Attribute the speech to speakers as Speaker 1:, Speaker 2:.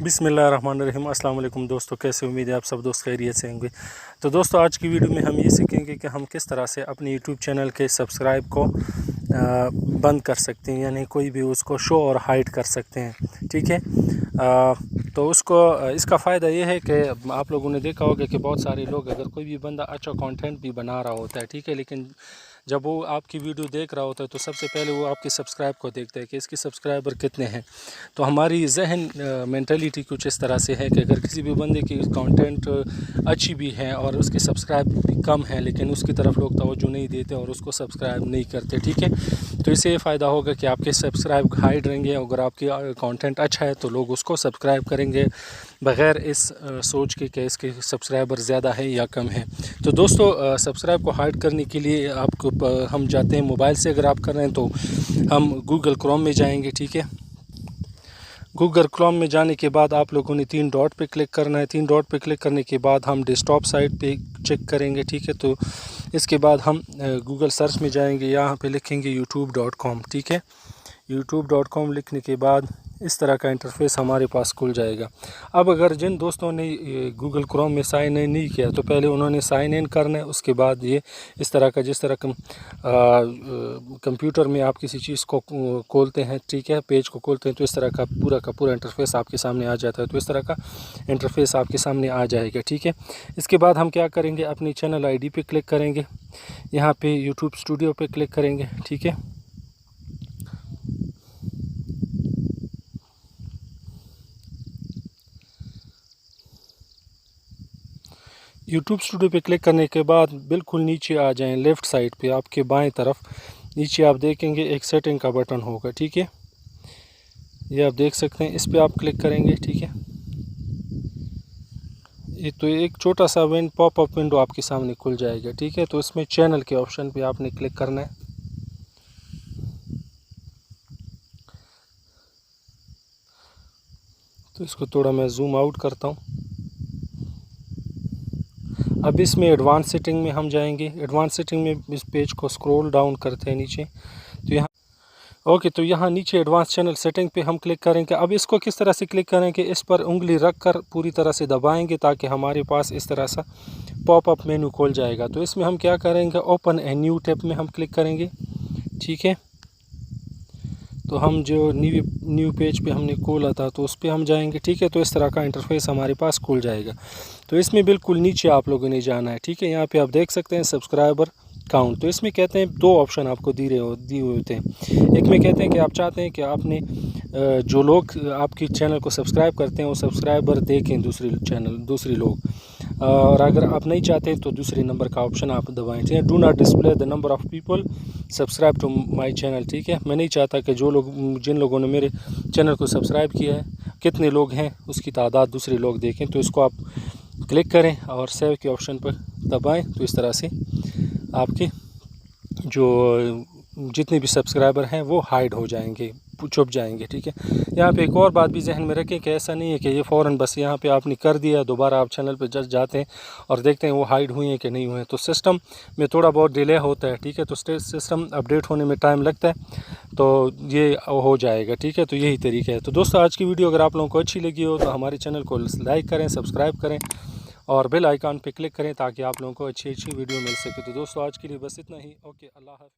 Speaker 1: बिस्मिल्लाहिर्रहमानिर्रहीम। अस्सलाम वालेकुम दोस्तों, कैसे उम्मीद है आप सब दोस्त खैरियत से होंगे। तो दोस्तों आज की वीडियो में हम ये सीखेंगे कि हम किस तरह से अपने यूट्यूब चैनल के सब्सक्राइब को बंद कर सकते हैं, यानी कोई भी उसको शो और हाइड कर सकते हैं। ठीक है, तो उसको इसका फ़ायदा ये है कि आप लोगों ने देखा होगा कि बहुत सारे लोग, अगर कोई भी बंदा अच्छा कंटेंट भी बना रहा होता है, ठीक है, लेकिन जब वो आपकी वीडियो देख रहा होता है तो सबसे पहले वो आपके सब्सक्राइब को देखता है कि इसके सब्सक्राइबर कितने हैं। तो हमारी जहन मेंटलिटी कुछ इस तरह से है कि अगर किसी भी बंदे की कंटेंट अच्छी भी है और उसके सब्सक्राइब भी कम है, लेकिन उसकी तरफ लोग तवज्जो नहीं देते और उसको सब्सक्राइब नहीं करते, ठीक है, तो इससे ये फ़ायदा होगा कि आपके सब्सक्राइब हाइड रहेंगे। अगर आपकी कंटेंट अच्छा है तो लोग उसको सब्सक्राइब करेंगे बग़ैर इस सोच के कि इसके सब्सक्राइबर ज़्यादा है या कम है। तो दोस्तों सब्सक्राइब को हाइड करने के लिए आपको हम जाते हैं मोबाइल से, अगर आप कर रहे हैं तो हम गूगल क्रोम में जाएंगे। ठीक है, गूगल क्रोम में जाने के बाद आप लोगों ने 3 डॉट पे क्लिक करना है। 3 डॉट पे क्लिक करने के बाद हम डेस्कटॉप साइट पे चेक करेंगे। ठीक है, तो इसके बाद हम गूगल सर्च में जाएंगे, यहाँ पे लिखेंगे youtube.com। ठीक है, youtube.com लिखने के बाद इस तरह का इंटरफेस हमारे पास खुल जाएगा। अब अगर जिन दोस्तों ने गूगल क्रोम में साइन इन नहीं किया तो पहले उन्होंने साइन इन करना है, उसके बाद ये इस तरह का, जिस तरह कंप्यूटर में आप किसी चीज़ को खोलते हैं, ठीक है, पेज को खोलते हैं, तो इस तरह का पूरा इंटरफेस आपके सामने आ जाता है। तो इस तरह का इंटरफेस आपके सामने आ जाएगा। ठीक है, इसके बाद हम क्या करेंगे, अपनी चैनल ID पे क्लिक करेंगे, यहाँ पे यूट्यूब स्टूडियो पे क्लिक करेंगे। ठीक है, यूट्यूब स्टूडियो पे क्लिक करने के बाद बिल्कुल नीचे आ जाएं, लेफ़्ट साइड पे आपके बाएं तरफ नीचे आप देखेंगे एक सेटिंग का बटन होगा। ठीक है, ये आप देख सकते हैं, इस पे आप क्लिक करेंगे। ठीक है, ये तो एक छोटा सा पॉपअप विंडो आपके सामने खुल जाएगा। ठीक है, तो इसमें चैनल के ऑप्शन पे आपने क्लिक करना है। तो इसको थोड़ा मैं जूम आउट करता हूँ। अब इसमें एडवांस सेटिंग में हम जाएंगे। एडवांस सेटिंग में इस पेज को स्क्रॉल डाउन करते हैं नीचे, तो यहाँ ओके, तो यहाँ नीचे एडवांस चैनल सेटिंग पे हम क्लिक करेंगे। अब इसको किस तरह से क्लिक करेंगे, इस पर उंगली रख कर पूरी तरह से दबाएंगे ताकि हमारे पास इस तरह सा पॉपअप मेनू खोल जाएगा। तो इसमें हम क्या करेंगे, ओपन ए न्यू टैब में हम क्लिक करेंगे। ठीक है, तो हम जो न्यू पेज पे हमने खोला था तो उस पर हम जाएंगे। ठीक है, तो इस तरह का इंटरफेस हमारे पास खुल जाएगा। तो इसमें बिल्कुल नीचे आप लोगों ने जाना है। ठीक है, यहाँ पे आप देख सकते हैं सब्सक्राइबर काउंट। तो इसमें कहते हैं 2 ऑप्शन आपको दिए हुए होते हैं। एक में कहते हैं कि आप चाहते हैं कि आपने जो लोग आपकी चैनल को सब्सक्राइब करते हैं वो सब्सक्राइबर देखें दूसरी लोग, और अगर आप नहीं चाहते तो दूसरे नंबर का ऑप्शन आप दबाएं। ठीक है, do not display the number of people subscribe to my channel. ठीक है, मैं नहीं चाहता कि जिन लोगों ने मेरे चैनल को सब्सक्राइब किया है, कितने लोग हैं उसकी तादाद दूसरे लोग देखें। तो इसको आप क्लिक करें और सेव के ऑप्शन पर दबाएं। तो इस तरह से आपके जो जितने भी सब्सक्राइबर हैं वो हाइड हो जाएंगे, छुप जाएंगे। ठीक है, यहाँ पे एक और बात भी जहन में रखें कि ऐसा नहीं है कि ये फ़ौरन बस यहाँ पे आपने कर दिया, दोबारा आप चैनल पे जस्ट जाते हैं और देखते हैं वो हाइड हुए हैं कि नहीं हुए हैं। तो सिस्टम में थोड़ा बहुत डिले होता है। ठीक है, तो सिस्टम अपडेट होने में टाइम लगता है, तो ये हो जाएगा। ठीक है, तो यही तरीका है। तो दोस्तों आज की वीडियो अगर आप लोगों को अच्छी लगी हो तो हमारे चैनल को लाइक करें, सब्सक्राइब करें और बेल आइकन पे क्लिक करें ताकि आप लोगों को अच्छी वीडियो मिल सके। तो दोस्तों आज के लिए बस इतना ही। ओके, अल्लाह हाफ़िज़।